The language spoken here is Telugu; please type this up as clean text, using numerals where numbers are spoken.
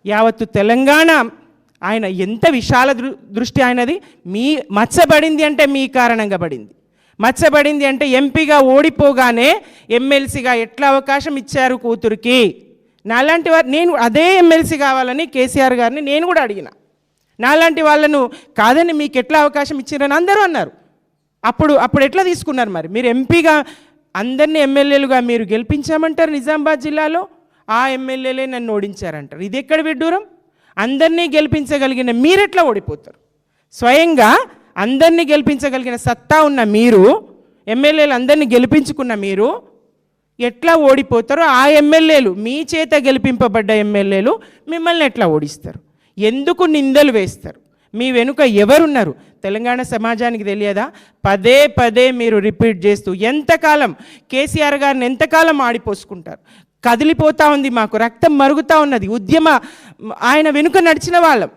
యావత్తు తెలంగాణ ఆయన ఎంత విశాల దృష్టి ఆయనది. మీ మచ్చబడింది అంటే మీ కారణంగా పడింది. మచ్చబడింది అంటే ఎంపీగా ఓడిపోగానే ఎమ్మెల్సీగా ఎట్లా అవకాశం ఇచ్చారు కూతురికి. నాలాంటి వారు, నేను అదే ఎమ్మెల్సీ కావాలని కేసీఆర్ గారిని నేను కూడా అడిగిన. నాలాంటి వాళ్ళను కాదని మీకు ఎట్లా అవకాశం ఇచ్చారని అందరూ అన్నారు. అప్పుడు ఎట్లా తీసుకున్నారు మరి? మీరు ఎంపీగా అందరినీ ఎమ్మెల్యేలుగా మీరు గెలిపించామంటారు నిజామాబాద్ జిల్లాలో, ఆ ఎమ్మెల్యేలే నన్ను ఓడించారంటారు. ఇది ఎక్కడ విడ్డూరం? అందరినీ గెలిపించగలిగిన మీరెట్లా ఓడిపోతారు? స్వయంగా అందరినీ గెలిపించగలిగిన సత్తా ఉన్న మీరు, ఎమ్మెల్యేలు అందరినీ గెలిపించుకున్న మీరు ఎట్లా ఓడిపోతారో, ఆ ఎమ్మెల్యేలు మీ చేత గెలిపింపబడ్డ ఎమ్మెల్యేలు మిమ్మల్ని ఎట్లా ఓడిస్తారు? ఎందుకు నిందలు వేస్తారు? మీ వెనుక ఎవరున్నారు? తెలంగాణ సమాజానికి తెలియదా? పదే పదే మీరు రిపీట్ చేస్తూ ఎంతకాలం కేసీఆర్ గారిని ఎంతకాలం ఆడిపోసుకుంటారు? కదిలిపోతూ ఉంది, మాకు రక్తం మరుగుతూ ఉన్నది. ఆయన వెనుక నడిచిన వాళ్ళం.